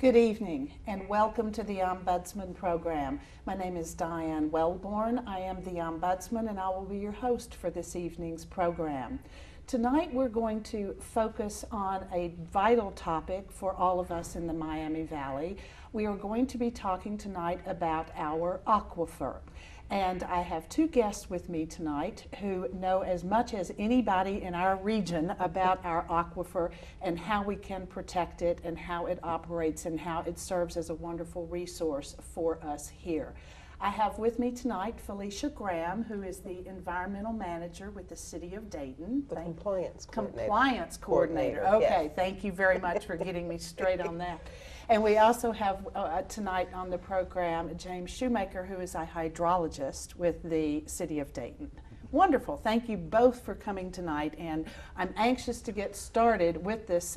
Good evening and welcome to the Ombudsman program. My name is Diane Wellborn. I am the Ombudsman and I will be your host for this evening's program. Tonight we're going to focus on a vital topic for all of us in the Miami Valley. We are going to be talking tonight about our aquifer. And I have two guests with me tonight who know as much as anybody in our region about our aquifer and how we can protect it and how it operates and how it serves as a wonderful resource for us here. I have with me tonight Felicia Grahm, who is the environmental manager with the City of Dayton. The compliance coordinator. Compliance coordinator. Okay, yes. Thank you very much for getting me straight on that. And we also have tonight on the program James Shoemaker, who is a hydrologist with the City of Dayton. Wonderful. Thank you both for coming tonight, and I'm anxious to get started with this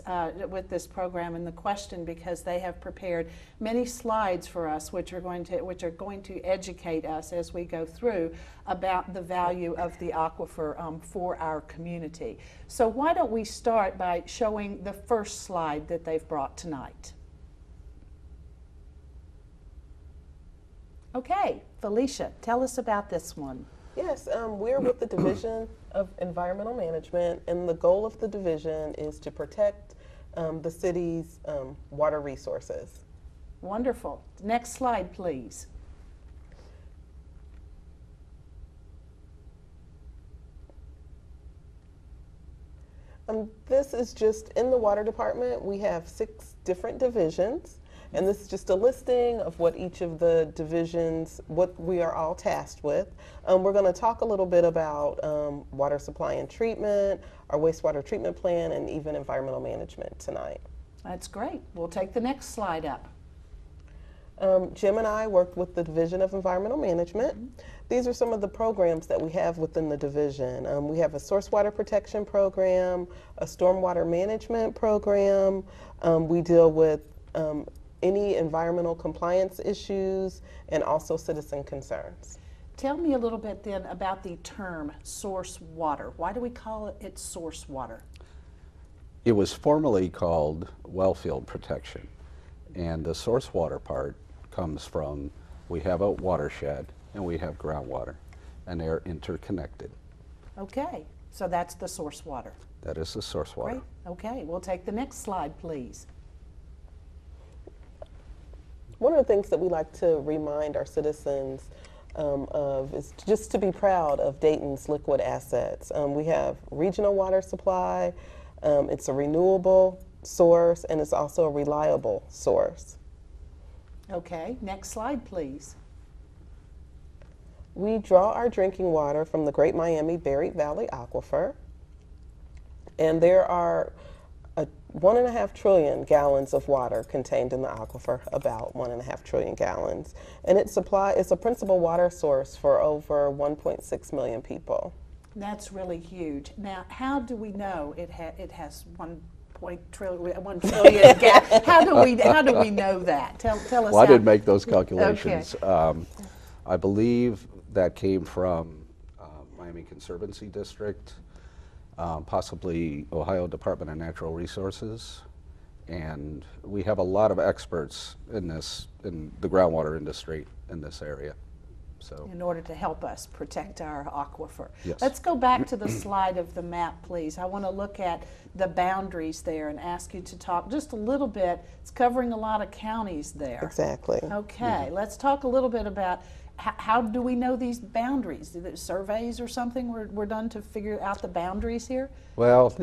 program and the question because they have prepared many slides for us, which are going to educate us as we go through about the value of the aquifer for our community. So why don't we start by showing the first slide that they've brought tonight. Okay, Felicia, tell us about this one. Yes, we're with the Division of Environmental Management, and the goal of the division is to protect the city's water resources. Wonderful. Next slide, please. This is just in the water department. We have 6 different divisions. And this is just a listing of what each of the divisions, what we are all tasked with. We're going to talk a little bit about water supply and treatment, our wastewater treatment plan, and even environmental management tonight. That's great. We'll take the next slide up. Jim and I worked with the Division of Environmental Management. These are some of the programs that we have within the division. We have a source water protection program, a stormwater management program. We deal with any environmental compliance issues, and also citizen concerns. Tell me a little bit then about the term source water. Why do we call it source water? It was formerly called wellfield protection, and the source water part comes from, we have a watershed and we have groundwater, and they're interconnected. Okay, so that's the source water. That is the source water. Great. Okay, we'll take the next slide, please. One of the things that we like to remind our citizens of is just to be proud of Dayton's liquid assets. We have regional water supply, it's a renewable source, and it's also a reliable source. Okay, next slide, please. We draw our drinking water from the Great Miami Buried Valley Aquifer, and there are 1.5 trillion gallons of water contained in the aquifer, about 1.5 trillion gallons. And it's a principal water source for over 1.6 million people. That's really huge. Now, how do we know it has 1 trillion gallons? How do we know that? Tell us. Well, I didn't make those calculations. Okay. I believe that came from Miami Conservancy District. Possibly Ohio Department of Natural Resources, and we have a lot of experts in the groundwater industry in this area. So, in order to help us protect our aquifer. Yes. Let's go back to the slide of the map, please. I want to look at the boundaries there and ask you to talk just a little bit. It's covering a lot of counties there. Exactly. Okay, let's talk a little bit about how do we know these boundaries? Surveys or something were done to figure out the boundaries here? well,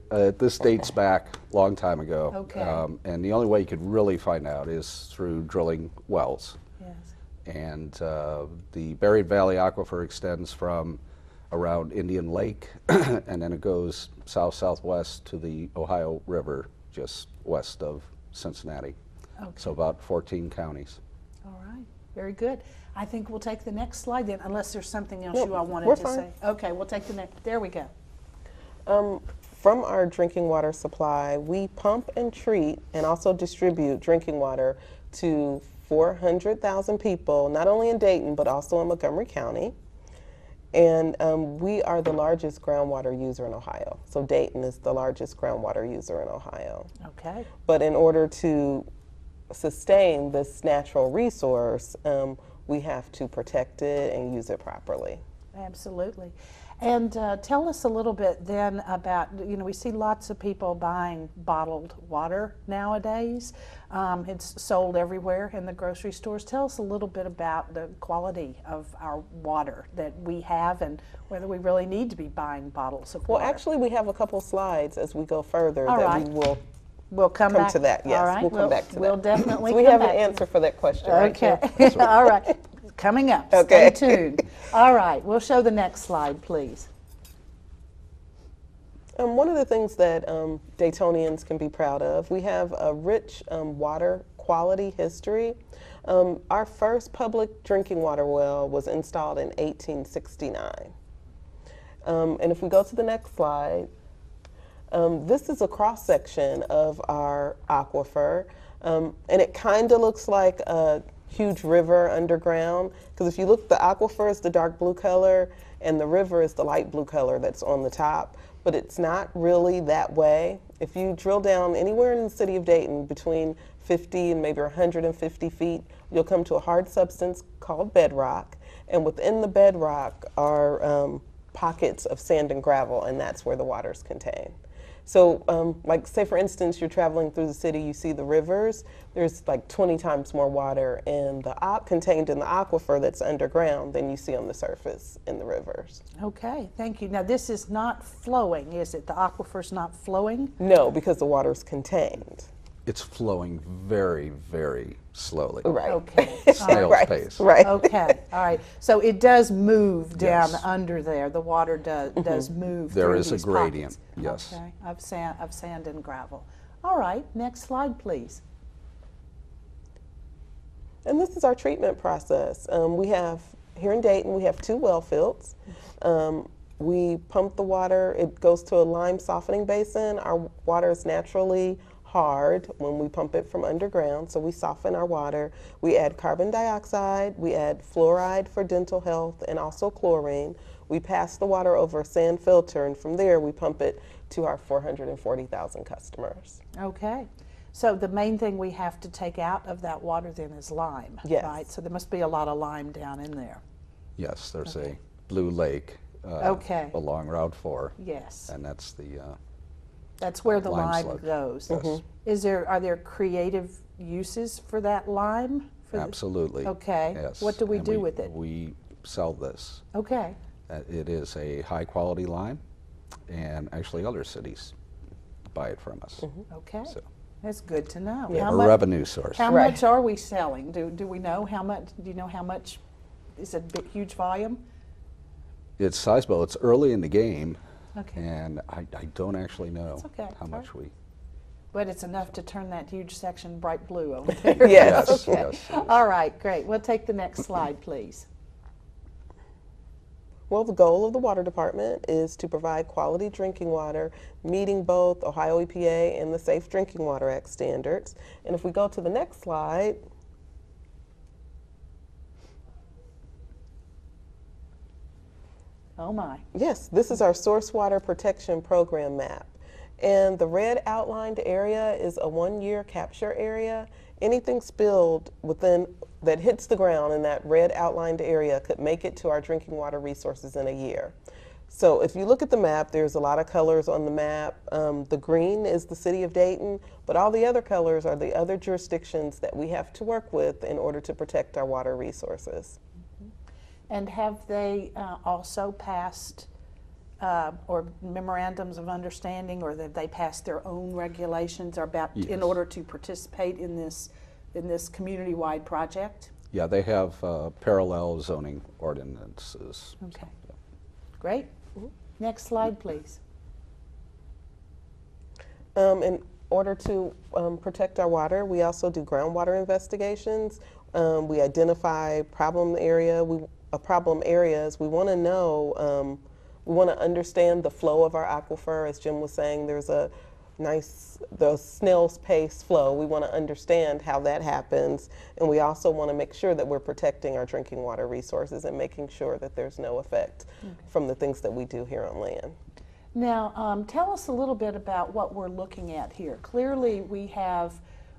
this dates back a long time ago. Okay. And the only way you could really find out is through drilling wells. Yes. And the Buried Valley Aquifer extends from around Indian Lake, and then it goes south-southwest to the Ohio River, just west of Cincinnati. Okay. So about 14 counties. All right, very good. I think we'll take the next slide then, unless there's something else No, you all wanted we're to fine. say. Okay, we'll take the next. There we go. From our drinking water supply, we pump and treat and also distribute drinking water to 400,000 people, not only in Dayton, but also in Montgomery County. And we are the largest groundwater user in Ohio. So Dayton is the largest groundwater user in Ohio. Okay. But in order to sustain this natural resource, we have to protect it and use it properly. Absolutely. And tell us a little bit then about, we see lots of people buying bottled water nowadays. It's sold everywhere in the grocery stores. Tell us a little bit about the quality of our water that we have and whether we really need to be buying bottles of water. Well, actually, we have a couple slides as we go further All that right. we'll come back to that. Yes, All right. we'll come back to that. We'll definitely So we come have back. an answer for that question. Okay. Right here. All right. Coming up. Okay. Stay tuned. All right. We'll show the next slide, please. One of the things that Daytonians can be proud of, we have a rich water quality history. Our first public drinking water well was installed in 1869. And if we go to the next slide, this is a cross-section of our aquifer, and it kind of looks like a huge river underground, because if you look, the aquifer is the dark blue color and the river is the light blue color that's on the top, but it's not really that way. If you drill down anywhere in the city of Dayton between 50 and maybe 150 feet, you'll come to a hard substance called bedrock, and within the bedrock are pockets of sand and gravel, and that's where the water is contained. So like say for instance, you're traveling through the city, you see the rivers, there's like 20 times more water contained in the aquifer that's underground than you see on the surface in the rivers. Okay, thank you. Now this is not flowing, is it? The aquifer's not flowing? No, because the water's contained. It's flowing very, very slowly. Right. Okay. Snail's Right. pace. Right. Okay, all right. So it does move down Yes. under there. The water does move. There through is a these gradient, pockets. yes. Okay, of sand and gravel. All right, next slide, please. And this is our treatment process. We have, here in Dayton, we have 2 well fields. We pump the water, it goes to a lime softening basin. Our water is naturally hard when we pump it from underground, so we soften our water. We add carbon dioxide, we add fluoride for dental health, and also chlorine. We pass the water over a sand filter, and from there we pump it to our 440,000 customers. Okay. So the main thing we have to take out of that water then is lime, Yes. right? So there must be a lot of lime down in there. Yes, there's Okay. a blue lake Okay. along Route 4, Yes. and that's the That's where the lime lime sludge. goes. Yes. Are there creative uses for that lime? Absolutely. Okay. Yes. What do we And do with it? We sell this. Okay. It is a high quality lime, and actually other cities buy it from us. Okay. So That's good to know. Yeah. How a much, revenue source. how Right. much are we selling? Do we know how much? Do you know how much? Is it a big, huge volume? It's sizable. It's early in the game, Okay. and I don't actually know That's okay. how All much right. we. But it's enough to turn that huge section bright blue over there. Yes. Yes, Okay. yes, yes. All right, great. We'll take the next slide, please. Well, the goal of the water department is to provide quality drinking water, meeting both Ohio EPA and the Safe Drinking Water Act standards. And if we go to the next slide, Oh my. yes, this is our source water protection program map. And the red outlined area is a 1-year capture area. Anything spilled that hits the ground in that red outlined area could make it to our drinking water resources in a year. So if you look at the map, there's a lot of colors on the map. The green is the city of Dayton, but all the other colors are the other jurisdictions that we have to work with in order to protect our water resources. And have they also passed or memorandums of understanding, or have they passed their own regulations about in Yes. order to participate in this community-wide project? Yeah, they have parallel zoning ordinances. Okay. Great. Next slide, please. In order to protect our water, we also do groundwater investigations. We identify problem areas. We want to know, we want to understand the flow of our aquifer. As Jim was saying, there's the snail's pace flow. We want to understand how that happens, and we also want to make sure that we're protecting our drinking water resources and making sure that there's no effect from the things that we do here on land. Now, tell us a little bit about what we're looking at here. Clearly, we have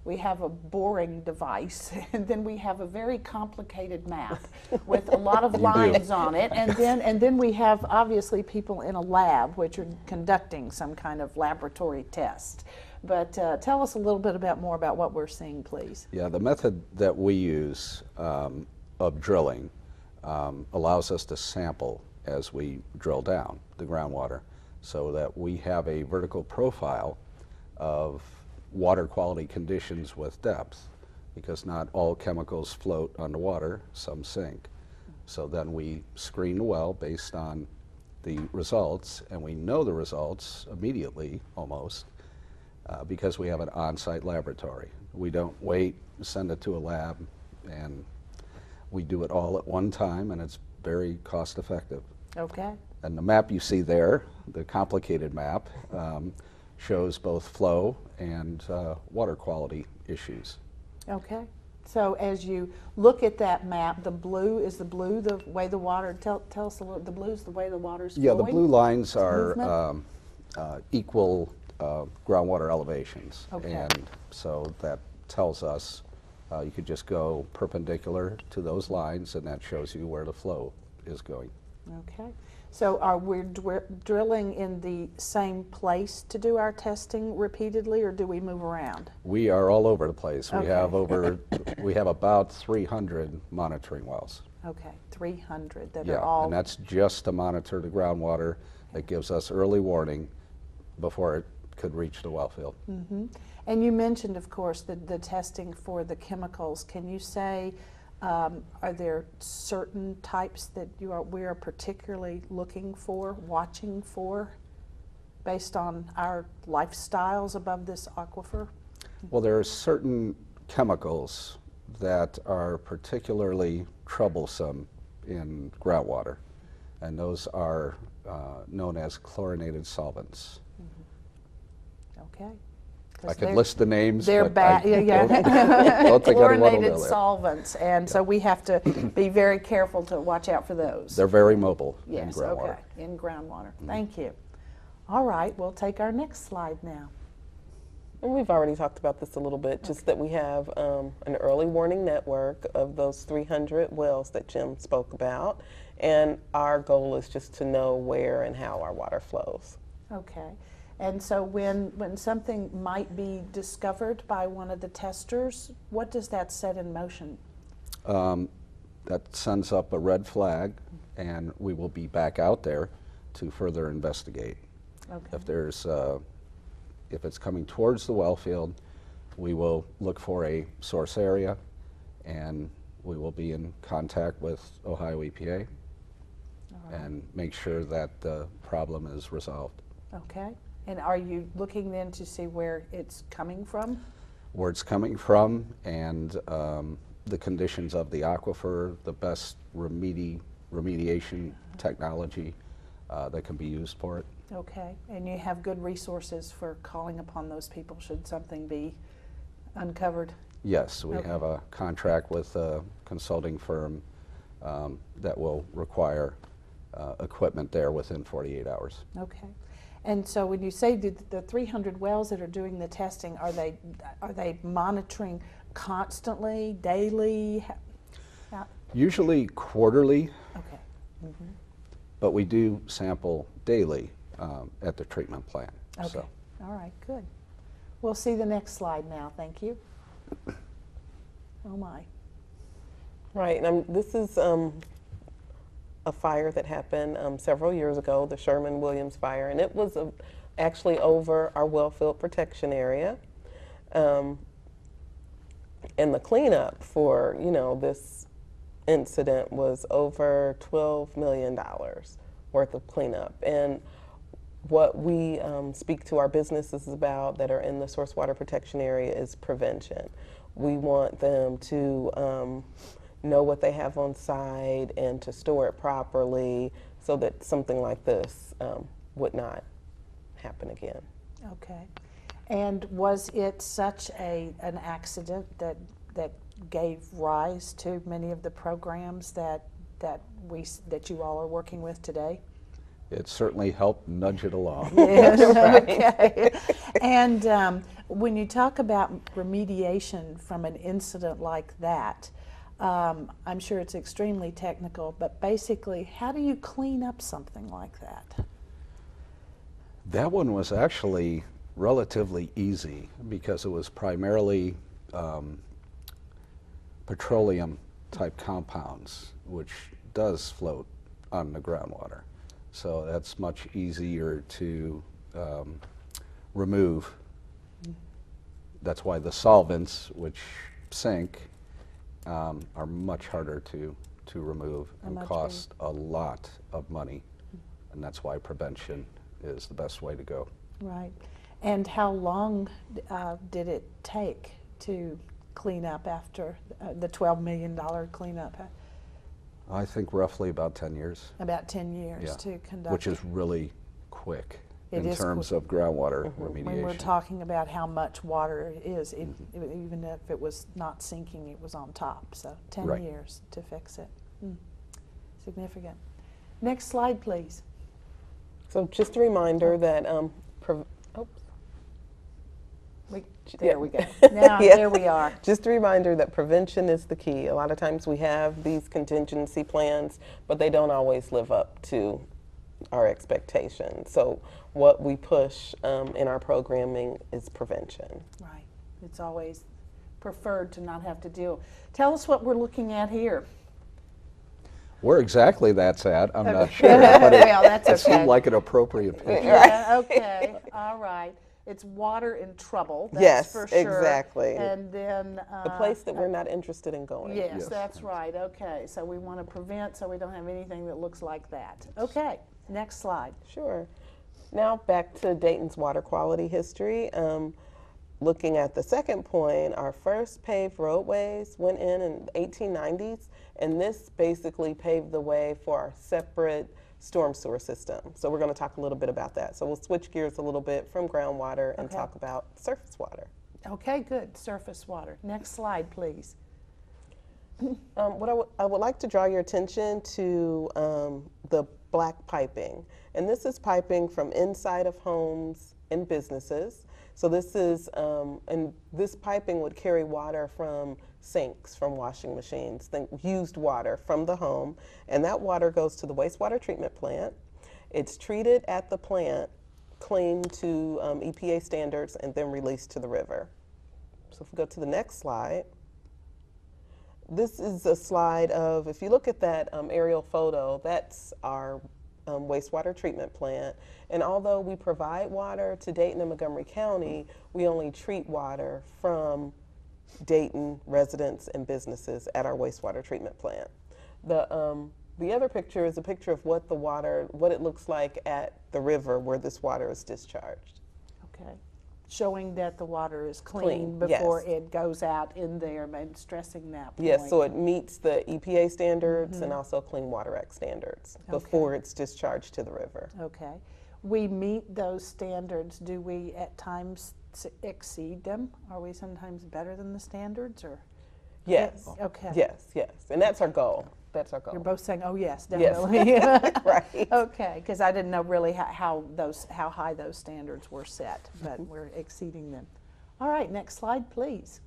we have a boring device, and then we have a very complicated map with a lot of lines on it, and then we have obviously people in a lab which are conducting some kind of laboratory test. But tell us a little bit more about what we're seeing, please. Yeah, the method that we use of drilling allows us to sample as we drill down the groundwater, so that we have a vertical profile of water quality conditions with depth, because not all chemicals float underwater, some sink. So then we screen the well based on the results, and we know the results immediately almost, because we have an on-site laboratory. We don't wait, send it to a lab, and we do it all at one time, and it's very cost effective. Okay. And the map you see there, the complicated map, shows both flow and water quality issues. Okay. So as you look at that map, the blue is the way the water, tell us a little, the blue is the way the water's flowing? Yeah, the blue lines are equal groundwater elevations. Okay. And so that tells us you could just go perpendicular to those lines, and that shows you where the flow is going. Okay. So are we drilling in the same place to do our testing repeatedly, or do we move around? We are all over the place. Okay. We have about 300 monitoring wells. Okay, 300 that Yeah, are all... and that's just to monitor the groundwater. That gives us early warning before it could reach the well field. Mm-hmm. And you mentioned, of course, the testing for the chemicals. Can you say, are there certain types that we are particularly looking for, watching for, based on our lifestyles above this aquifer? Well, there are certain chemicals that are particularly troublesome in groundwater, and those are known as chlorinated solvents. Mm-hmm. Okay. I could list the names. They're bad. Yeah. Don't think anyone will Chlorinated know that. solvents, and so we have to be very careful to watch out for those. They're very mobile in Yes, groundwater. okay, in groundwater. Thank you. All right, we'll take our next slide now. And we've already talked about this a little bit, just that we have an early warning network of those 300 wells that Jim spoke about, and our goal is just to know where and how our water flows. Okay. And so when something might be discovered by one of the testers, what does that set in motion? That sends up a red flag, and we will be back out there to further investigate. Okay. If it's coming towards the well field, we will look for a source area, and we will be in contact with Ohio EPA and make sure that the problem is resolved. Okay. And are you looking then to see where it's coming from? Where it's coming from, and the conditions of the aquifer, the best remediation technology that can be used for it. Okay. And you have good resources for calling upon those people should something be uncovered? Yes, we Okay. have a contract with a consulting firm that will require equipment there within 48 hours. Okay. And so when you say the 300 wells that are doing the testing, are they monitoring constantly, daily? Usually quarterly, Okay. Mm-hmm. but we do sample daily at the treatment plant. Okay. So. All right, good. We'll see the next slide now. Thank you. Oh my. Right, and this is a fire that happened several years ago, the Sherman-Williams fire, and it was actually over our well field protection area. And the cleanup for, this incident was over $12 million worth of cleanup. And what we speak to our businesses about that are in the source water protection area is prevention. We want them to know what they have on site and to store it properly so that something like this would not happen again. Okay. And was it such an accident that gave rise to many of the programs that you all are working with today? It certainly helped nudge it along. Yes, okay. And When you talk about remediation from an incident like that, I'm sure it's extremely technical, but basically, how do you clean up something like that? That one was actually relatively easy because it was primarily petroleum type compounds, which does float on the groundwater. So that's much easier to remove. That's why the solvents, which sink, are much harder to remove and cost a lot of money. And that's why prevention is the best way to go. Right. And how long did it take to clean up after the $12 million cleanup? I think roughly about 10 years. About 10 years to conduct. Which is really quick it in terms of groundwater remediation. When we're talking about how much water it is, even if it was not sinking, it was on top. So 10 years to fix it. Significant. Next slide, please. So just a reminder that, there we go. Now, there we are. Just a reminder that prevention is the key. A lot of times we have these contingency plans, but they don't always live up to our expectations. So what we push in our programming is prevention. Right. It's always preferred to not have to deal. Tell us what we're looking at here. Where exactly that's at, I'm not sure. But well, that's okay. It seemed like an appropriate picture. Yeah, okay, all right. It's water in trouble, that's for sure. Exactly. And then... the place that we're not interested in going. Yes, that's right, okay. So we want to prevent so we don't have anything that looks like that. Okay, next slide. Sure. Now back to Dayton's water quality history. Looking at the second point, our first paved roadways went in the 1890s, and this basically paved the way for our separate storm sewer system. So we're going to talk a little bit about that. So we'll switch gears a little bit from groundwater and talk about surface water. Okay, good. Surface water. Next slide, please. What I would like to draw your attention to the black piping. And this is piping from inside of homes and businesses. So this is, and this piping would carry water from sinks, from washing machines, used water from the home, and that water goes to the wastewater treatment plant. It's treated at the plant, cleaned to EPA standards, and then released to the river. So if we go to the next slide, this is a slide of, if you look at that aerial photo, that's our wastewater treatment plant. And although we provide water to Dayton and Montgomery County, we only treat water from Dayton residents and businesses at our wastewater treatment plant. The other picture is a picture of what it looks like at the river where this water is discharged. Okay. Showing that the water is clean before it goes out in there, and stressing that point. Yes, so it meets the EPA standards and also Clean Water Act standards before it's discharged to the river. Okay. We meet those standards. Do we at times exceed them? Are we sometimes better than the standards, or? Yes. Okay. Yes, yes, and that's our goal. That's our goal. You're both saying, "Oh yes, definitely." Yes. Right. Okay, because I didn't know really how high those standards were set, but we're exceeding them. All right, next slide, please.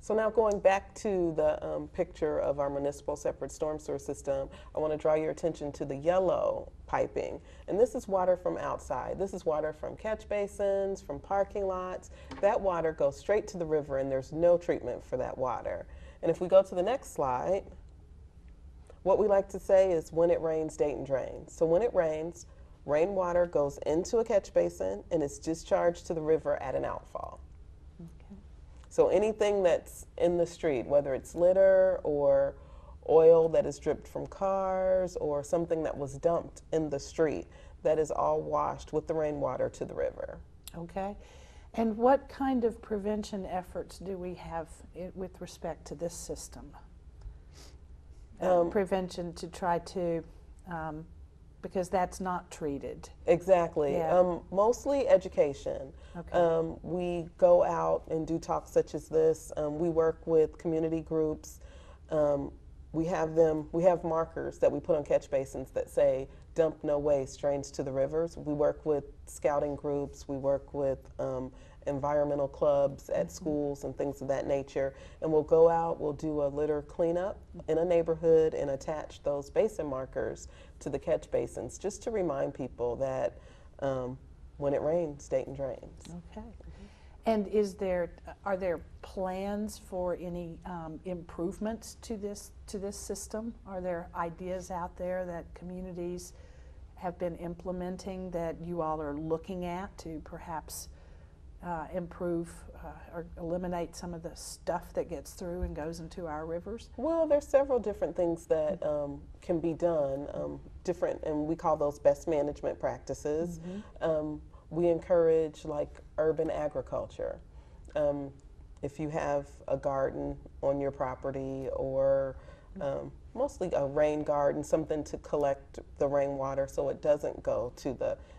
So now going back to the picture of our municipal separate storm sewer system, I want to draw your attention to the yellow piping. And this is water from outside. This is water from catch basins, from parking lots. That water goes straight to the river, and there's no treatment for that water. And if we go to the next slide, what we like to say is, when it rains, Dayton drains. So when it rains, rainwater goes into a catch basin and is discharged to the river at an outfall. Okay. So anything that's in the street, whether it's litter or oil that is dripped from cars or something that was dumped in the street, that is all washed with the rainwater to the river. Okay. And what kind of prevention efforts do we have with respect to this system? Prevention to try to, because that's not treated. Exactly. Yeah. Mostly education. Okay. We go out and do talks such as this. We work with community groups. We have markers that we put on catch basins that say, dump no waste drains to the rivers. We work with scouting groups, we work with environmental clubs at schools and things of that nature, and we'll go out, we'll do a litter cleanup in a neighborhood and attach those basin markers to the catch basins just to remind people that when it rains, Dayton drains. Okay. And are there plans for any improvements to this system? Are there ideas out there that communities have been implementing that you all are looking at to perhaps improve or eliminate some of the stuff that gets through and goes into our rivers? Well, there's several different things that can be done, and we call those best management practices. We encourage like urban agriculture. If you have a garden on your property or mostly a rain garden, something to collect the rainwater so it doesn't go to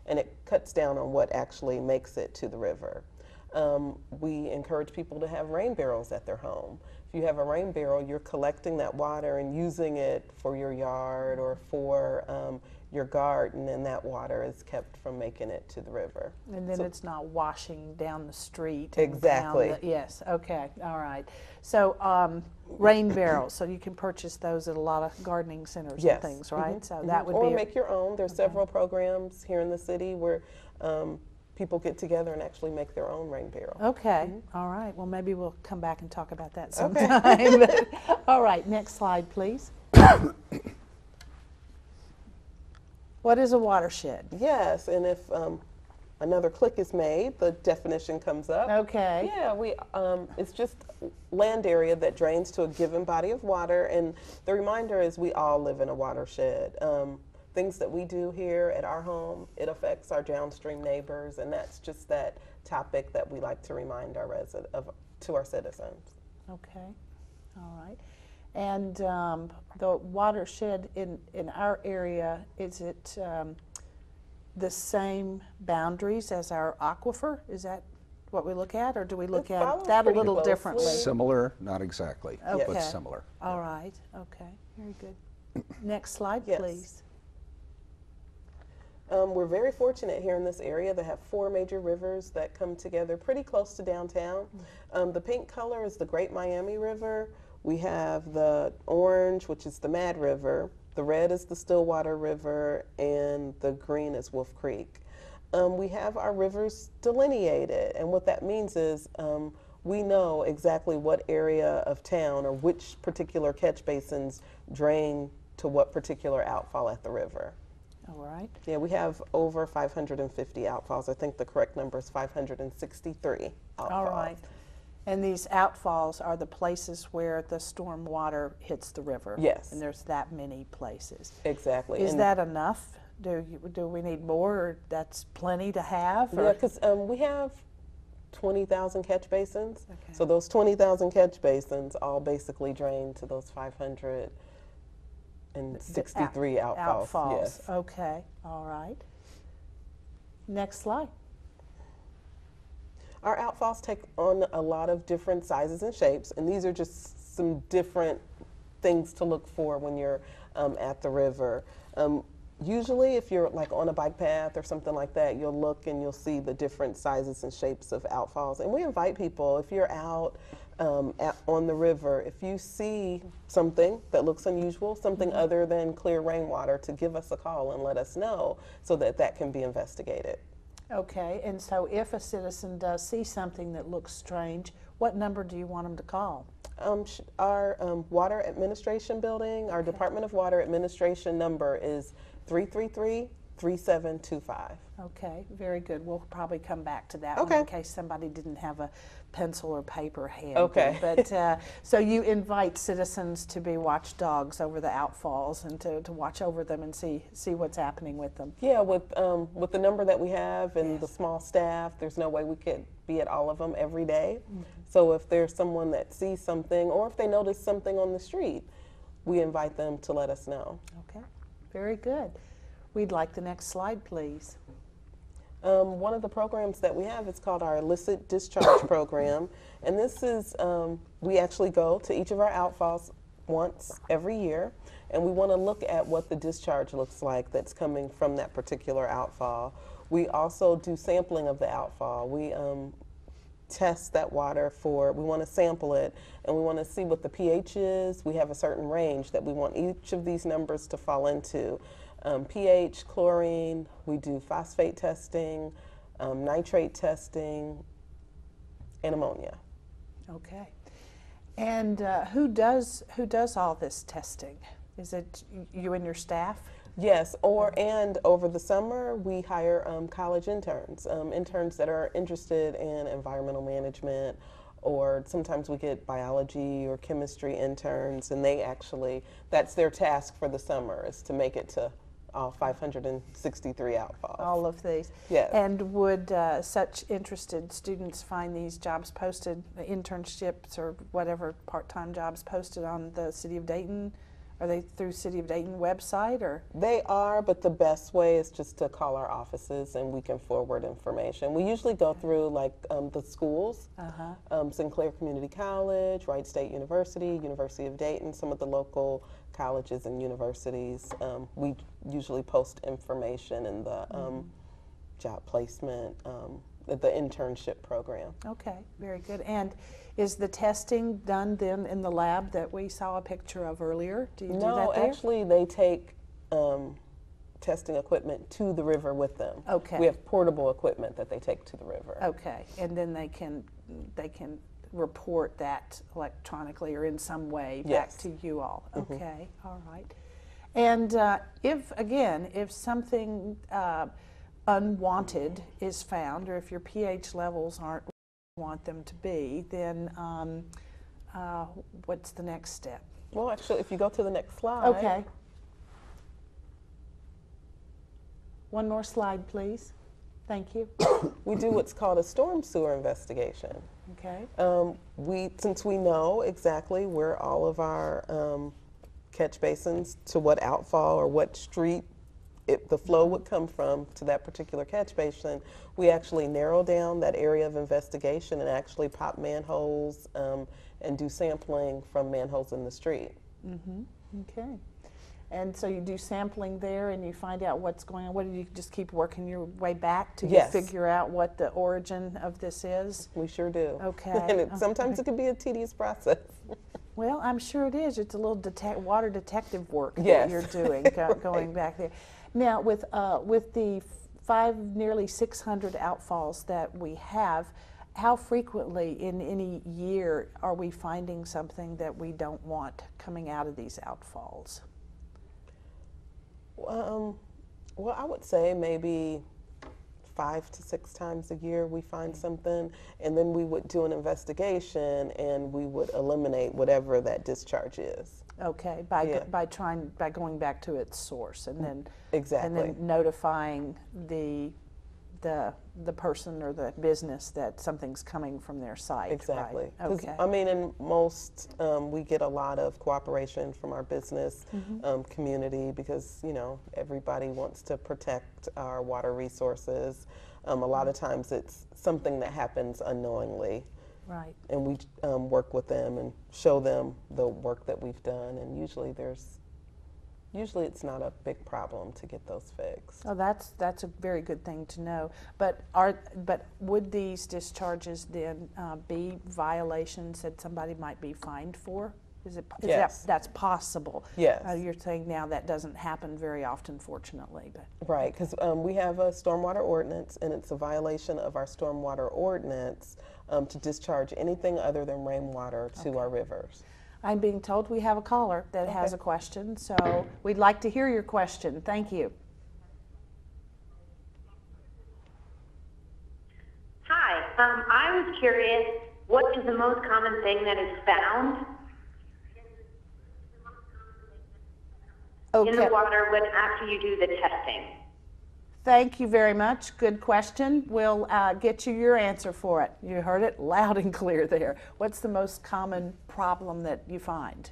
and it cuts down on what actually makes it to the river. We encourage people to have rain barrels at their home. If you have a rain barrel, you're collecting that water and using it for your yard or for your garden, and that water is kept from making it to the river. And then it's not washing down the street. Exactly. Yes, okay, all right. So rain barrels, so you can purchase those at a lot of gardening centers and things, right? So that would be... Or make your own. There's several programs here in the city where people get together and actually make their own rain barrel. Okay, all right. Well, maybe we'll come back and talk about that sometime. All right, next slide, please. What is a watershed? Yes, and if another click is made, the definition comes up. Okay. Yeah, it's just land area that drains to a given body of water, and the reminder is we all live in a watershed. Things that we do here at our home, it affects our downstream neighbors, and that's just that topic that we like to remind to our citizens. Okay, all right. And the watershed in our area, is it the same boundaries as our aquifer? Is that what we look at, or do we look at that a little differently? Similar, not exactly, but similar. All right, okay, very good. Next slide, Yes. please. We're very fortunate here in this area to have 4 major rivers that come together pretty close to downtown. The pink color is the Great Miami River. We have the orange, which is the Mad River. The red is the Stillwater River, and the green is Wolf Creek. We have our rivers delineated, and what that means is we know exactly what area of town or which particular catch basins drain to what particular outfall at the river. All right. Yeah, we have over 550 outfalls. I think the correct number is 563 outfalls. All right. And these outfalls are the places where the storm water hits the river. Yes. And there's that many places. Exactly. Is that enough? Do we need more, or that's plenty to have? Yeah, because we have 20,000 catch basins. Okay. So those 20,000 catch basins all basically drain to those 563 outfalls. Yes. Okay, all right. Next slide. Our outfalls take on a lot of different sizes and shapes, and these are just some different things to look for when you're at the river. Usually if you're like on a bike path or something like that, you'll look and you'll see the different sizes and shapes of outfalls. And we invite people, if you're out on the river, if you see something that looks unusual, something other than clear rainwater, to give us a call and let us know so that that can be investigated. Okay, and so if a citizen does see something that looks strange, what number do you want them to call? Our Water Administration building, our Department of Water Administration number is 333-3725. Okay, very good. We'll probably come back to that one in case somebody didn't have a pencil or paper handy. Okay. But so you invite citizens to be watchdogs over the outfalls and to watch over them and see what's happening with them. Yeah, with the number that we have and the small staff, there's no way we could be at all of them every day. So if there's someone that sees something, or if they notice something on the street, we invite them to let us know. Okay, very good. We'd like the next slide, please. One of the programs that we have is called our illicit discharge program, and this is we actually go to each of our outfalls once every year, and we want to look at what the discharge looks like that's coming from that particular outfall. We also do sampling of the outfall. We test that water we want to sample it, and we want to see what the pH is. We have a certain range that we want each of these numbers to fall into. pH, chlorine, we do phosphate testing, nitrate testing, and ammonia. Okay. And who does all this testing? Is it you and your staff? Yes, and over the summer we hire college interns, interns that are interested in environmental management, or sometimes we get biology or chemistry interns, and that's their task for the summer, is to make it to all 563 outfalls. All of these? Yes. And would such interested students find these jobs posted, internships or whatever part-time jobs posted on the City of Dayton? Are they through City of Dayton website, or? They are, but the best way is just to call our offices and we can forward information. We usually go through the schools, Sinclair Community College, Wright State University, University of Dayton, some of the local colleges and universities. We usually post information in the job placement, the internship program. Okay, very good. And is the testing done then in the lab that we saw a picture of earlier? Do you do that there? No, actually they take testing equipment to the river with them. Okay. We have portable equipment that they take to the river. Okay, and then they can report that electronically or in some way back Yes. to you all. Okay, all right. And if something unwanted is found, or if your pH levels aren't where you want them to be, then what's the next step? Well, actually, if you go to the next slide. Okay. One more slide, please. Thank you. We do what's called a storm sewer investigation. Okay. Since we know exactly where all of our catch basins, to what outfall or what street the flow would come from to that particular catch basin, we actually narrow down that area of investigation and actually pop manholes and do sampling from manholes in the street. Okay. And so you do sampling there and you find out what's going on. What, do you just keep working your way back till you Yes. figure out what the origin of this is? We sure do. Okay. And sometimes it can be a tedious process. Well, I'm sure it is. It's a little water detective work Yes. that you're doing going back there. Now, with the nearly 600 outfalls that we have, how frequently in any year are we finding something that we don't want coming out of these outfalls? Well, I would say maybe 5 to 6 times a year we find something, and then we would do an investigation and we would eliminate whatever that discharge is. Okay, by going back to its source, and then Exactly. and then notifying the person or the business that something's coming from their site. Exactly. Right? 'Cause, Okay. I mean, in most, we get a lot of cooperation from our business community, because, everybody wants to protect our water resources. A lot of times it's something that happens unknowingly. Right. And we work with them and show them the work that we've done, and usually it's not a big problem to get those fixed. Oh, that's a very good thing to know. But would these discharges then be violations that somebody might be fined for? Yes. That's possible? Yes. You're saying now that doesn't happen very often, fortunately. But Right, because we have a stormwater ordinance, and it's a violation of our stormwater ordinance to discharge anything other than rainwater to our rivers. I'm being told we have a caller that has a question, so we'd like to hear your question. Thank you. Hi, I was curious, what is the most common thing that is found in the water after you do the testing? Thank you very much. Good question. We'll get you your answer for it. You heard it loud and clear there. What's the most common problem that you find?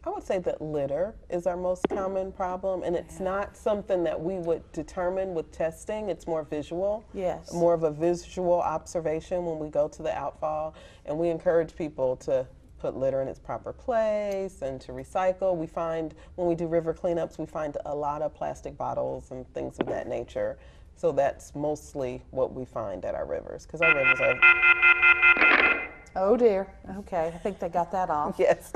I would say that litter is our most common problem, and it's not something that we would determine with testing. It's more visual. Yes. More of a visual observation when we go to the outfall, and we encourage people to put litter in its proper place and to recycle. We find, when we do river cleanups, we find a lot of plastic bottles and things of that nature. So that's mostly what we find at our rivers, because our rivers are... Oh dear, okay, I think they got that off. Yes.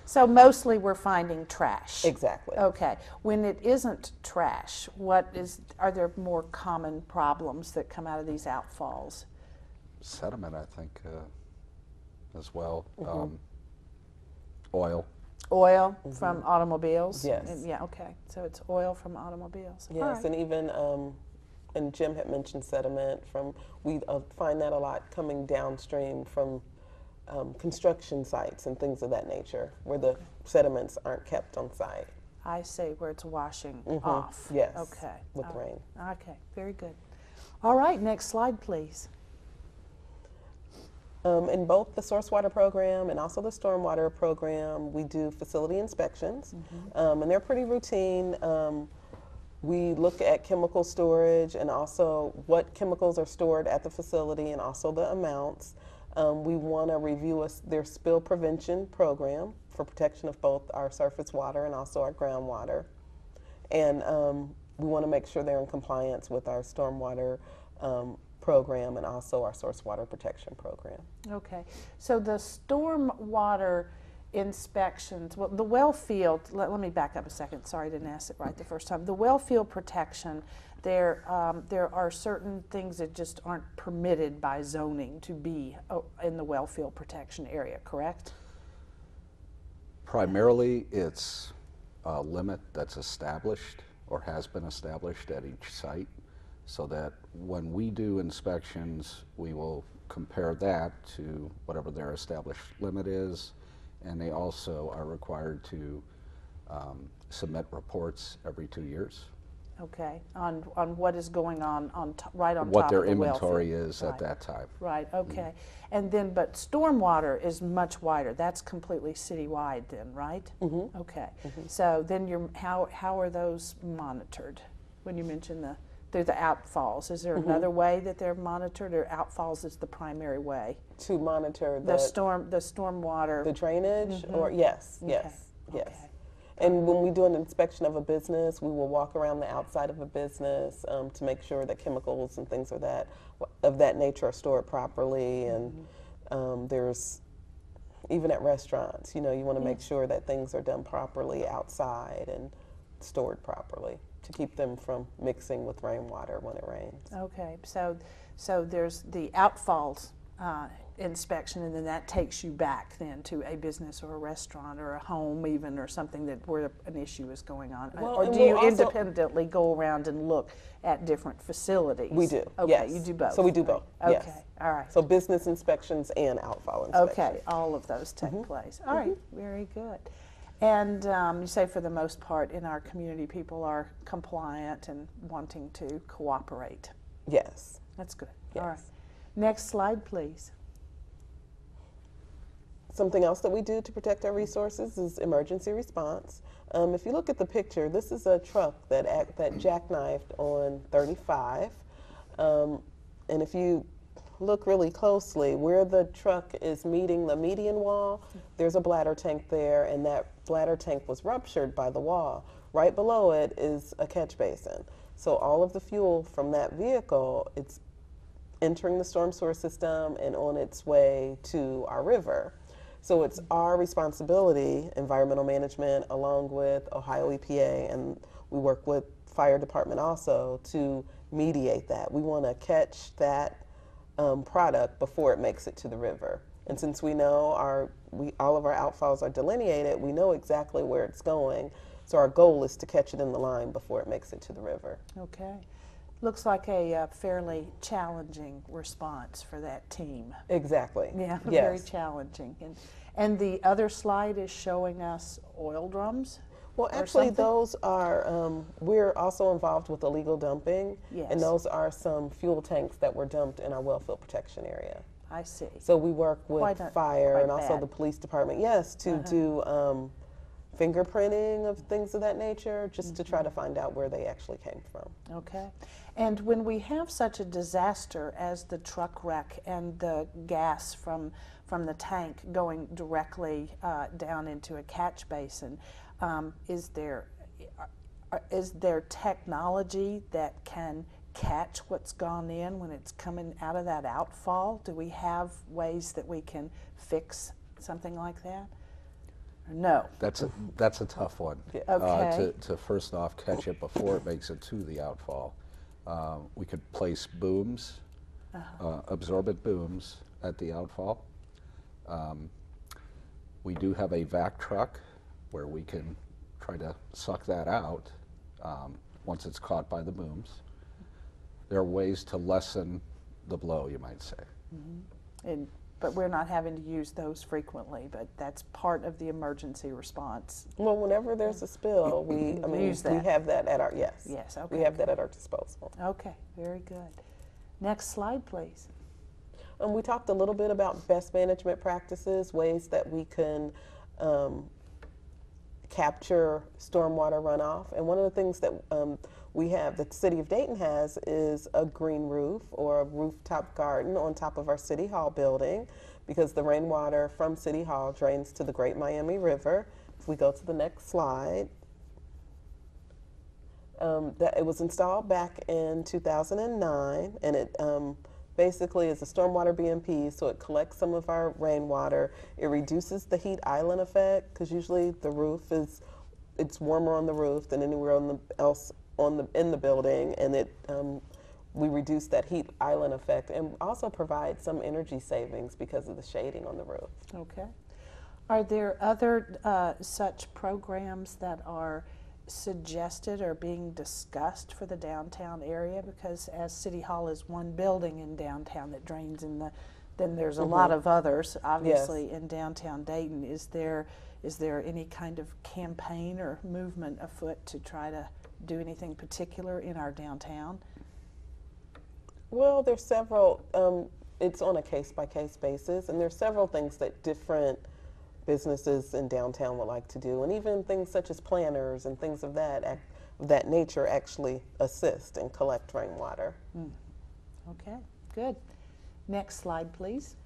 So mostly we're finding trash. Exactly. Okay, when it isn't trash, are there more common problems that come out of these outfalls? Sediment, I think, as well. Oil. Oil from automobiles? Yes. Yeah, okay, so it's oil from automobiles. Yes, All right. and even, and Jim had mentioned sediment we find that a lot coming downstream from construction sites and things of that nature, where the sediments aren't kept on site. I see, where it's washing off. Yes, okay. with rain. Okay, very good. All right, next slide, please. In both the source water program and also the stormwater program, we do facility inspections, and they're pretty routine. We look at chemical storage and also what chemicals are stored at the facility and also the amounts. We want to review their spill prevention program for protection of both our surface water and also our groundwater. And we want to make sure they're in compliance with our stormwater program and also our source water protection program. Okay, so the stormwater inspections, well, the well field, let me back up a second, sorry I didn't ask it right the first time. The well field protection, there are certain things that just aren't permitted by zoning to be in the well field protection area, correct? Primarily, it's a limit that's established or has been established at each site, so that when we do inspections, we will compare that to whatever their established limit is, and they also are required to submit reports every 2 years. Okay, on what is going on right on what top their of the well inventory field. is at that time. Right, okay. And then, but stormwater is much wider. That's completely citywide then, right? Okay. So then how are those monitored? When you mention through the outfalls, is there another way that they're monitored, or outfalls is the primary way? To monitor the stormwater. The drainage, or yes. Okay. And when we do an inspection of a business, we will walk around the outside of a business to make sure that chemicals and things of that nature are stored properly. And there's, even at restaurants, you want to make sure that things are done properly outside and stored properly to keep them from mixing with rainwater when it rains. Okay, so there's the outfalls inspection, and then that takes you back then to a business or a restaurant or a home even, or something where an issue is going on. Well, or do you independently go around and look at different facilities? We do. Okay, yes. You do both. So we do both. Okay, yes. All right. So business inspections and outfall inspections. Okay, all of those take place. All right, very good. And you say for the most part in our community, people are compliant and wanting to cooperate. Yes. That's good. Yes. All right. Next slide, please. Something else that we do to protect our resources is emergency response. If you look at the picture, this is a truck that jackknifed on 35. And if you look really closely, where the truck is meeting the median wall, there's a bladder tank there, and that bladder tank was ruptured by the wall. Right below it is a catch basin. So all of the fuel from that vehicle, it's entering the storm sewer system and on its way to our river. So it's our responsibility, environmental management, along with Ohio EPA, and we work with fire department also, to mediate that. We want to catch that product before it makes it to the river. And since we know all of our outfalls are delineated, we know exactly where it's going. So our goal is to catch it in the line before it makes it to the river. Okay. Looks like a fairly challenging response for that team. Exactly. Yeah, yes. Very challenging. And the other slide is showing us oil drums? Well, actually, those are, we're also involved with illegal dumping. Yes. And those are some fuel tanks that were dumped in our wellfield protection area. I see. So we work with fire and also bad. the police department, yes, to do fingerprinting of things of that nature, just to try to find out where they actually came from. Okay. And when we have such a disaster as the truck wreck and the gas from from the tank going directly down into a catch basin. Is there technology that can catch what's gone in when it's coming out of that outfall? Do we have ways that we can fix something like that? Or no? That's a tough one. Okay. To first off catch it before it makes it to the outfall. We could place booms, absorbent booms at the outfall. We do have a vac truck where we can try to suck that out once it's caught by the booms. There are ways to lessen the blow, you might say. Mm-hmm. But we're not having to use those frequently, but that's part of the emergency response. Well, whenever there's a spill, we have that at our, yes. Yes, okay. We have that at our disposal. Okay, very good. Next slide, please. We talked a little bit about best management practices, ways that we can capture stormwater runoff. And one of the things that the city of Dayton has is a green roof or a rooftop garden on top of our City Hall building, because the rainwater from City Hall drains to the Great Miami River. If we go to the next slide. It was installed back in 2009, and it basically is a stormwater BMP, so it collects some of our rainwater. It reduces the heat island effect, because usually the roof it's warmer on the roof than anywhere else in the building, and we reduce that heat island effect, and also provide some energy savings because of the shading on the roof. Okay. Are there other such programs that are suggested or being discussed for the downtown area? Because as City Hall is one building in downtown that drains in then there's a lot of others, obviously, in downtown Dayton. Is there any kind of campaign or movement afoot to try to do anything particular in our downtown? Well, there's several, it's on a case-by-case basis, and there's several things that different businesses in downtown would like to do, and even things such as planners and things of that nature actually assist and collect rainwater. Okay, good. Next slide, please.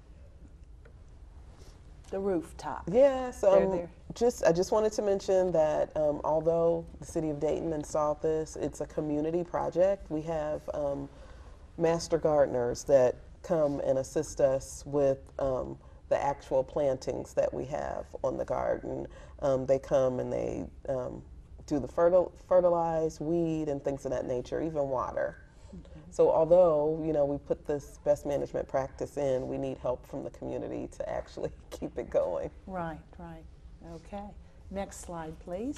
The rooftop. Yes, I just wanted to mention that although the City of Dayton installed this, it's a community project. We have master gardeners that come and assist us with the actual plantings that we have on the garden. They come and they do the fertilize, weed, and things of that nature, even water. So although, we put this best management practice in, we need help from the community to actually keep it going. Right, right. Okay. Next slide, please.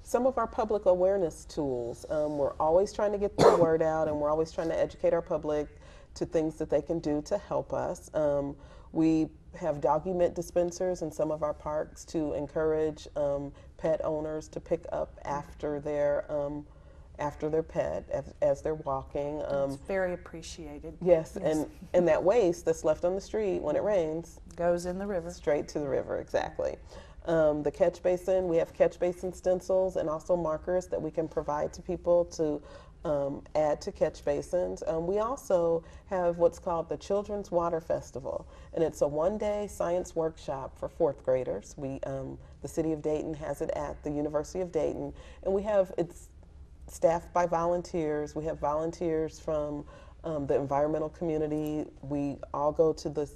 Some of our public awareness tools, we're always trying to get the word out, and we're always trying to educate our public to things that they can do to help us. We have doggy mint dispensers in some of our parks to encourage pet owners to pick up after their pet as they're walking. It's very appreciated. Yes, and that waste that's left on the street when it rains goes in the river. Straight to the river, exactly. The catch basin, we have catch basin stencils and also markers that we can provide to people to add to catch basins. We also have what's called the Children's Water Festival, and it's a one-day science workshop for fourth graders. The City of Dayton has it at the University of Dayton, and it's staffed by volunteers. We have volunteers from the environmental community. We all go to the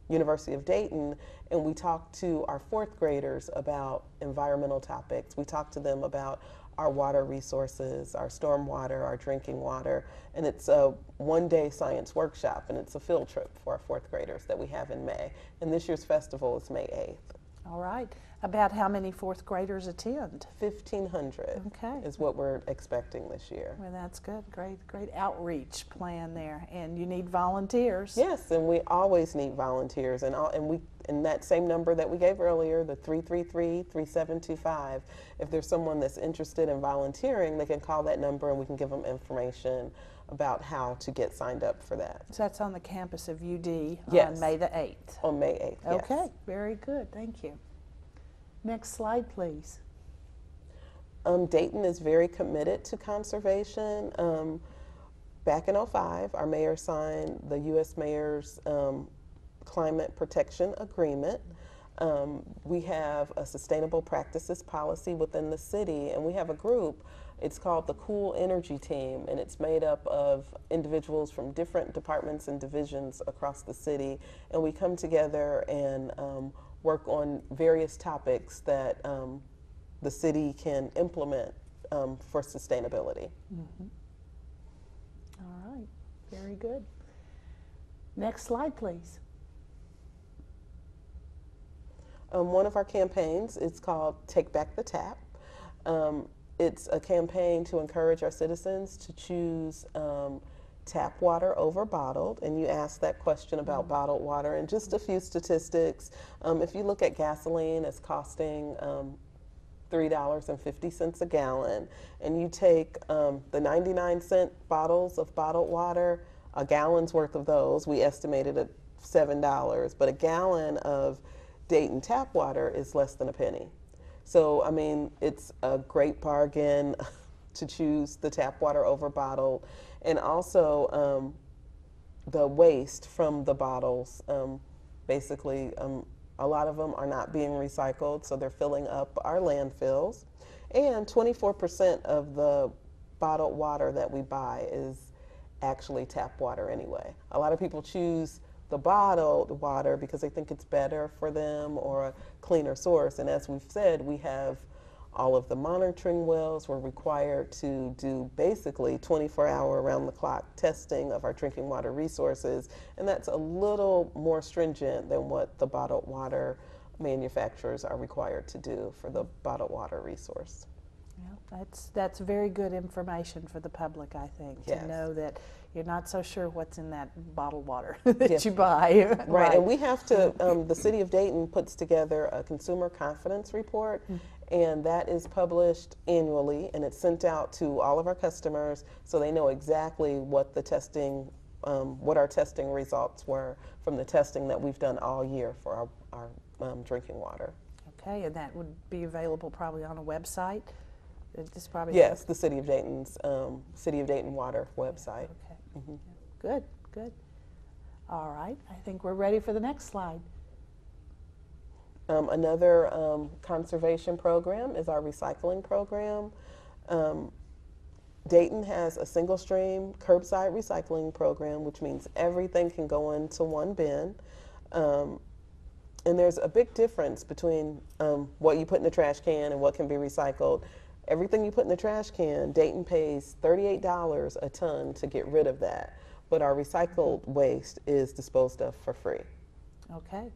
University of Dayton, and we talk to our fourth graders about environmental topics. We talk to them about our water resources, our storm water, our drinking water, and it's a one-day science workshop, and it's a field trip for our fourth graders that we have in May. And this year's festival is May 8th. All right. About how many fourth graders attend? 1,500 is what we're expecting this year. Well, that's good. Great outreach plan there. And you need volunteers. Yes, and we always need volunteers. And that same number that we gave earlier, the 333-3725, if there's someone that's interested in volunteering, they can call that number and we can give them information about how to get signed up for that. So that's on the campus of UD on May the 8th. On May 8th, yes. Okay, very good. Thank you. Next slide, please. Dayton is very committed to conservation. Back in '05, our mayor signed the U.S. Mayor's Climate Protection Agreement. We have a sustainable practices policy within the city, and we have a group. It's called the Cool Energy Team, and it's made up of individuals from different departments and divisions across the city, and we come together and work on various topics that the city can implement for sustainability. Mm-hmm. All right, very good. Next slide, please. One of our campaigns is called Take Back the Tap. It's a campaign to encourage our citizens to choose tap water over bottled, and you asked that question about bottled water, and just a few statistics. If you look at gasoline, it's costing $3.50 a gallon, and you take the 99-cent bottles of bottled water, a gallon's worth of those, we estimated at $7, but a gallon of Dayton tap water is less than a penny. So, I mean, it's a great bargain to choose the tap water over bottled. And also the waste from the bottles, basically, a lot of them are not being recycled, so they're filling up our landfills. And 24% of the bottled water that we buy is actually tap water anyway. A lot of people choose the bottled water because they think it's better for them or a cleaner source. And as we've said, we have all of the monitoring wells. We're required to do basically 24-hour around-the-clock testing of our drinking water resources, and that's a little more stringent than what the bottled water manufacturers are required to do for the bottled water resource. Yeah, that's very good information for the public, I think, Yes. to know that you're not so sure what's in that bottled water that you buy. Right, and we have to, the City of Dayton puts together a consumer confidence report, and that is published annually, and it's sent out to all of our customers so they know exactly what the testing, what our testing results were from the testing that we've done all year for our drinking water. Okay, and that would be available probably on a website? It's probably Yes, the City of Dayton's, City of Dayton Water website. Okay. Mm-hmm. Good, good. All right, I think we're ready for the next slide. Another conservation program is our recycling program. Dayton has a single stream curbside recycling program, which means everything can go into one bin. And there's a big difference between what you put in the trash can and what can be recycled. Everything you put in the trash can, Dayton pays $38 a ton to get rid of that, but our recycled waste is disposed of for free. Okay,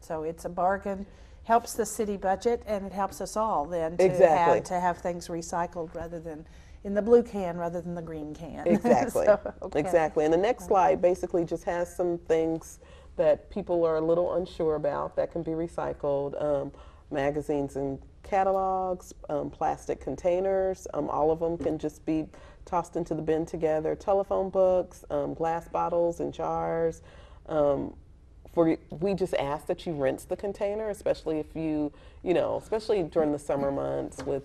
so it's a bargain, helps the city budget, and it helps us all then to, Exactly. to have things recycled rather than in the blue can rather than the green can. Exactly, Okay. exactly. And the next slide basically just has some things that people are a little unsure about that can be recycled. Magazines and catalogs, plastic containers, all of them can just be tossed into the bin together. Telephone books, glass bottles and jars. We just ask that you rinse the container, especially if especially during the summer months with,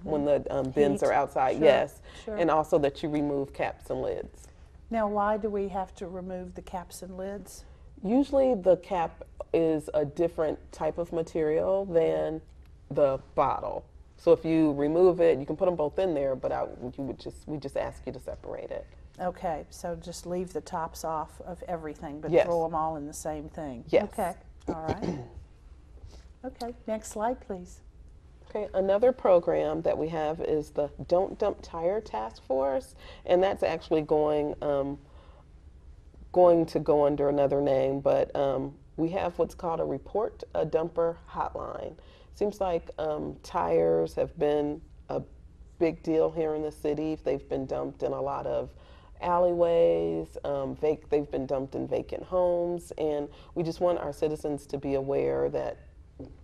when the bins Heat. are outside, Sure, yes. sure. And also that you remove caps and lids. Now, why do we have to remove the caps and lids? Usually the cap is a different type of material than the bottle. So if you remove it, you can put them both in there, but we just ask you to separate it. Okay, so just leave the tops off of everything, but Yes. throw them all in the same thing. Yes. Okay, all right. Okay, next slide, please. Okay, another program that we have is the Don't Dump Tire Task Force, and that's actually going to go under another name, but we have what's called a Report a Dumper hotline. Seems like tires have been a big deal here in the city. They've been dumped in a lot of alleyways, they've been dumped in vacant homes, and we just want our citizens to be aware that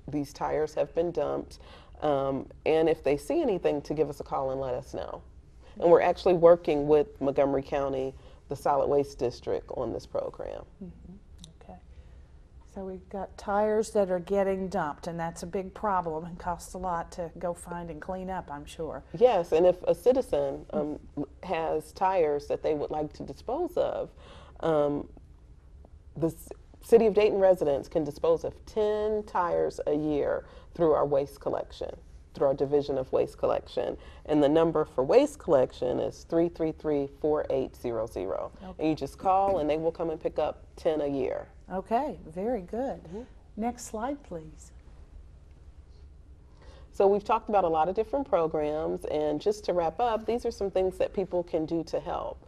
these tires have been dumped, and if they see anything, to give us a call and let us know. And we're actually working with Montgomery County, the Solid Waste District, on this program. Okay. So we've got tires that are getting dumped, and that's a big problem and costs a lot to go find and clean up, I'm sure. Yes, and if a citizen has tires that they would like to dispose of, the City of Dayton residents can dispose of 10 tires a year through our waste collection, through our Division of Waste Collection. And the number for waste collection is 333-4800. Okay. And you just call and they will come and pick up 10 a year. Okay, very good. Next slide, please. So we've talked about a lot of different programs, and just to wrap up, these are some things that people can do to help.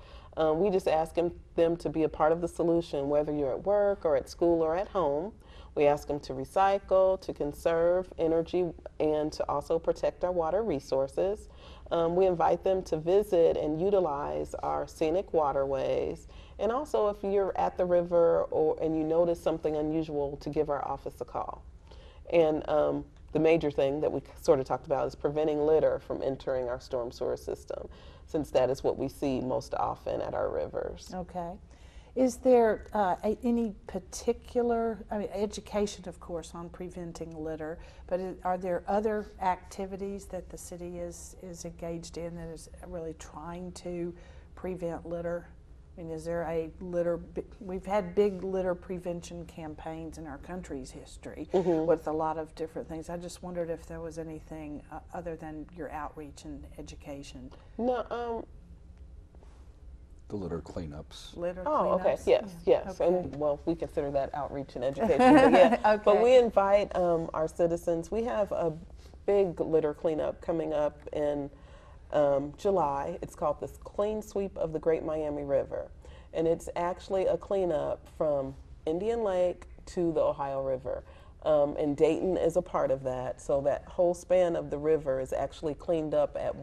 We just ask them to be a part of the solution, whether you're at work or at school or at home. We ask them to recycle, to conserve energy, and to also protect our water resources. We invite them to visit and utilize our scenic waterways. And also, if you're at the river and you notice something unusual, to give our office a call. And the major thing that we sort of talked about is preventing litter from entering our storm sewer system, since that is what we see most often at our rivers. Okay. Is there any particular, education, of course, on preventing litter, but are there other activities that the city is engaged in that is really trying to prevent litter? I mean, is there a litter, we've had big litter prevention campaigns in our country's history with a lot of different things. I just wondered if there was anything other than your outreach and education. No, The litter cleanups. Litter oh, cleanups? okay, yes, yes. Okay. And well, we consider that outreach and education. But yeah, Okay. but we invite our citizens. We have a big litter cleanup coming up in July. It's called the Clean Sweep of the Great Miami River. And it's actually a cleanup from Indian Lake to the Ohio River. And Dayton is a part of that. So that whole span of the river is actually cleaned up at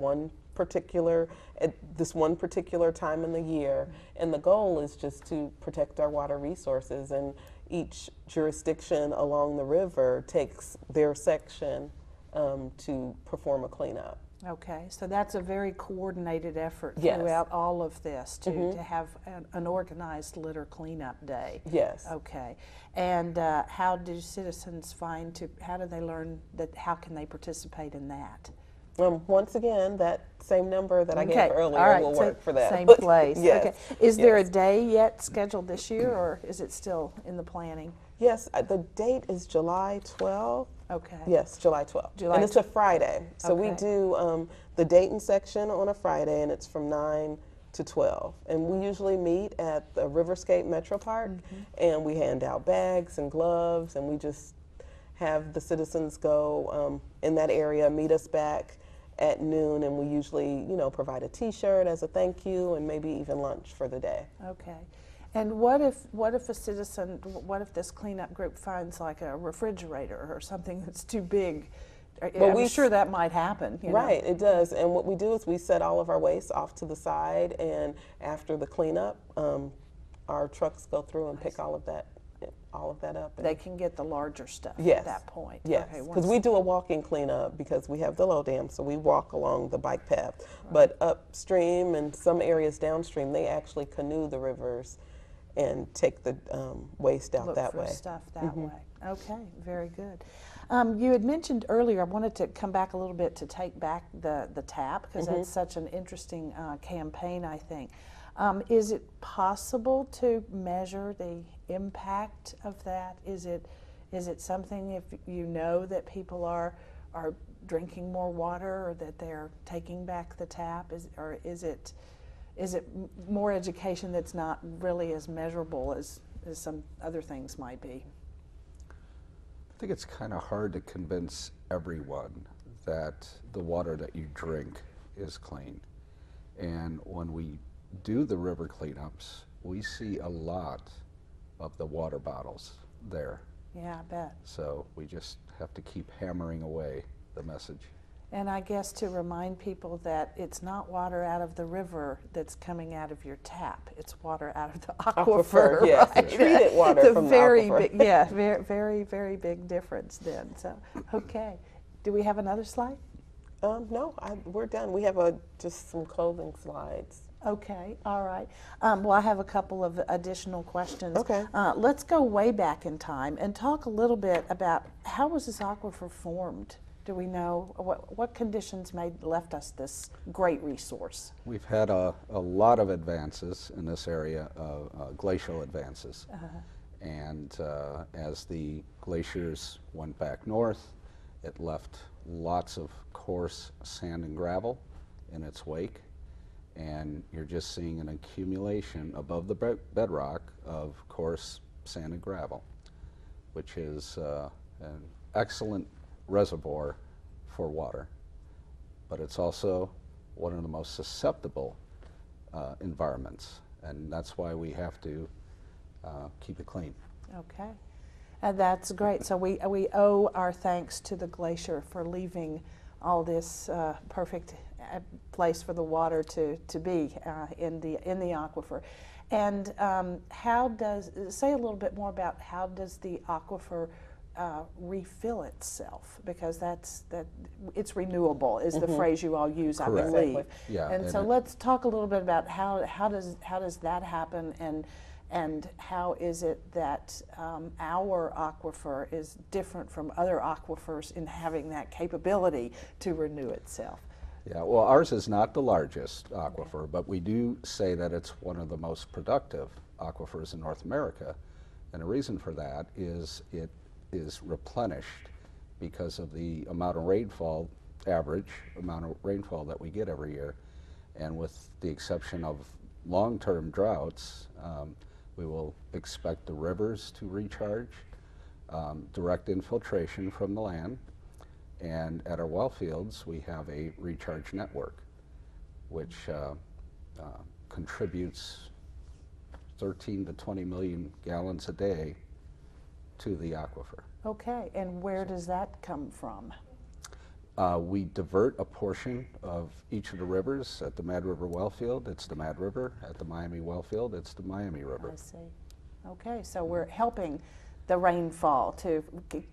this one particular time in the year. And the goal is just to protect our water resources. And each jurisdiction along the river takes their section to perform a cleanup. Okay, so that's a very coordinated effort Yes. throughout all of this to have an organized litter cleanup day. Yes. Okay, and how do citizens how do they learn that, how can they participate in that? Once again, that same number that I gave earlier all right. will work for that. Same place. Yes. Okay. Is there a Yes. day yet scheduled this year, or is it still in the planning? Yes, the date is July 12th. Okay. Yes, July 12th. July and it's a Friday. So we Okay. do the Dayton section on a Friday, and it's from 9 to 12. And we usually meet at the Riverscape Metro Park, and we hand out bags and gloves, and we just have the citizens go in that area, meet us back at noon, and we usually, provide a T-shirt as a thank you, and maybe even lunch for the day. Okay. And what if this cleanup group finds like a refrigerator or something that's too big? I'm sure that might happen. Right, it does. And what we do is we set all of our waste off to the side, and after the cleanup, our trucks go through and pick all of that up. They can get the larger stuff Yes. at that point. Yes, Okay, because we do a walking cleanup because we have the low dam, so we walk along the bike path. Right. But upstream and some areas downstream, they actually canoe the rivers and take the waste out that way. Look for stuff that way. Okay, very good. You had mentioned earlier, I wanted to come back a little bit to take back the tap, because that's such an interesting campaign, I think. Is it possible to measure the impact of that? Is it something, if you know that people are drinking more water, or that they're taking back the tap, or is it more education that's not really as measurable as some other things might be? I think it's kind of hard to convince everyone that the water that you drink is clean. And when we do the river cleanups, we see a lot of the water bottles there. Yeah, I bet. So we just have to keep hammering away the message. And I guess to remind people that it's not water out of the river that's coming out of your tap. It's water out of the aquifer. Yes, right? treated water from the aquifer. Very, very, very big difference then. So, okay. Do we have another slide? No, we're done. We have just some clothing slides. Okay, all right. Well, I have a couple of additional questions. Okay. Let's go way back in time and talk a little bit about how was this aquifer formed? Do we know what conditions left us this great resource? We've had a lot of advances in this area, glacial advances. And as the glaciers went back north, it left lots of coarse sand and gravel in its wake. And you're just seeing an accumulation above the bedrock of coarse sand and gravel, which is an excellent reservoir for water. But it's also one of the most susceptible environments, and that's why we have to keep it clean. Okay, that's great. So we owe our thanks to the glacier for leaving all this perfect place for the water to be in the aquifer. And say a little bit more about how does the aquifer refill itself, because it's renewable is the phrase you all use, I Correct. believe. Exactly. Yeah, And so let's talk a little bit about how does that happen, and how is it that our aquifer is different from other aquifers in having that capability to renew itself? Yeah, well, ours is not the largest aquifer, but we do say that it's one of the most productive aquifers in North America. And the reason for that is it is replenished because of the amount of rainfall, average amount of rainfall that we get every year. And with the exception of long-term droughts, we will expect the rivers to recharge, direct infiltration from the land. And at our well fields, we have a recharge network, which contributes 13 to 20 million gallons a day to the aquifer. Okay, and where does that come from? We divert a portion of each of the rivers. At the Mad River well field, it's the Mad River. At the Miami well field, it's the Miami River. I see. Okay, so we're helping the rainfall to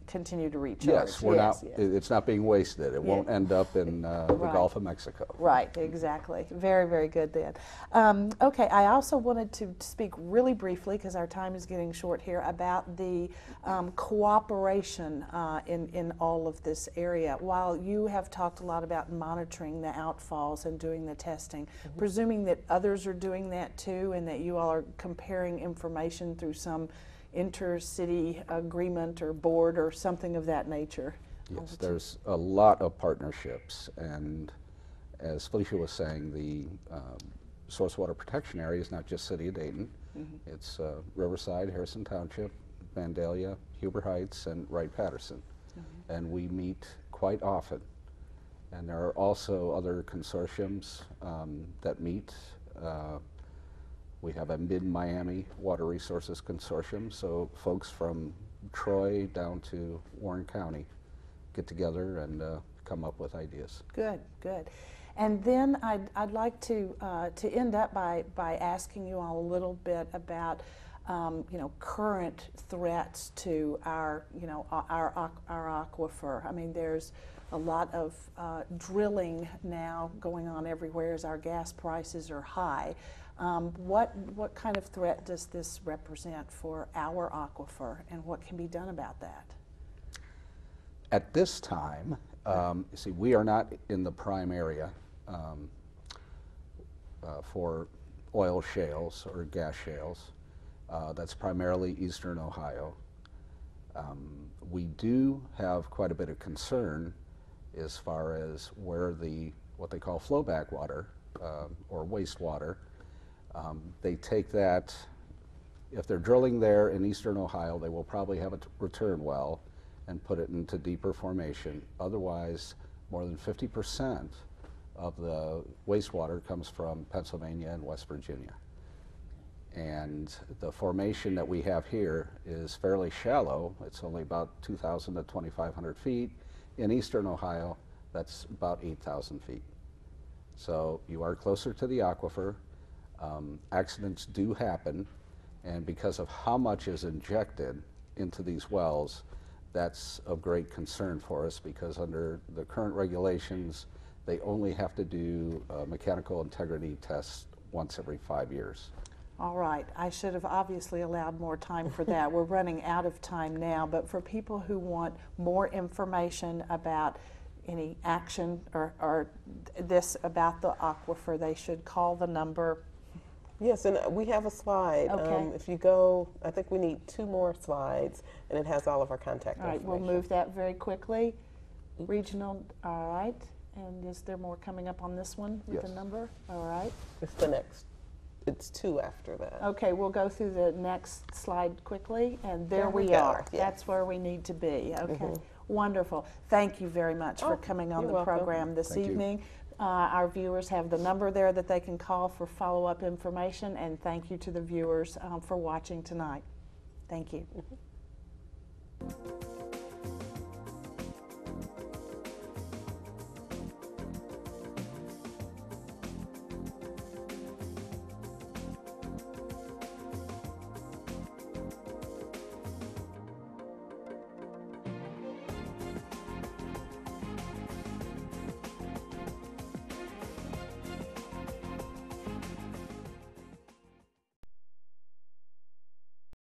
continue to recharge. Yes, we're not. It's not being wasted. It won't Yeah. end up in the Right. Gulf of Mexico. Right, exactly. Very, very good then. Okay, I also wanted to speak really briefly, because our time is getting short here, about the cooperation in all of this area. While you have talked a lot about monitoring the outfalls and doing the testing, presuming that others are doing that too, and that you all are comparing information through some intercity agreement or board or something of that nature. Yes, there's a lot of partnerships, and as Felicia was saying, the source water protection area is not just City of Dayton. It's Riverside, Harrison Township, Vandalia, Huber Heights, and Wright-Patterson. And we meet quite often. And there are also other consortiums that meet. We have a Mid-Miami Water Resources Consortium, so folks from Troy down to Warren County get together and come up with ideas. Good, good. And then I'd like to end up by asking you all a little bit about current threats to our aquifer. I mean, there's a lot of drilling now going on everywhere as our gas prices are high. What kind of threat does this represent for our aquifer, and what can be done about that? At this time, you see, we are not in the prime area for oil shales or gas shales. That's primarily eastern Ohio. We do have quite a bit of concern as far as where what they call flowback water or wastewater. They take that, if they're drilling there in eastern Ohio, they will probably have a return well and put it into deeper formation. Otherwise, more than 50% of the wastewater comes from Pennsylvania and West Virginia. And the formation that we have here is fairly shallow. It's only about 2,000 to 2,500 feet. In eastern Ohio, that's about 8,000 feet. So you are closer to the aquifer. Accidents do happen, and because of how much is injected into these wells, that's of great concern for us, because under the current regulations, they only have to do mechanical integrity tests once every 5 years. All right, I should have obviously allowed more time for that. We're running out of time now, but for people who want more information about any action or this about the aquifer, they should call the number. Yes, and we have a slide. Okay. If you go, I think we need 2 more slides, and it has all of our contact All right, information. we'll move that very quickly. Regional, all right. And is there more coming up on this one with Yes. the number? All right. It's the next. It's 2 after that. Okay, we'll go through the next slide quickly, and there There we we go, are. yes. That's where we need to be. Okay, wonderful. Thank you very much for coming on you're the welcome. program this Thank you. evening. Our viewers have the number there that they can call for follow-up information, and thank you to the viewers for watching tonight. Thank you.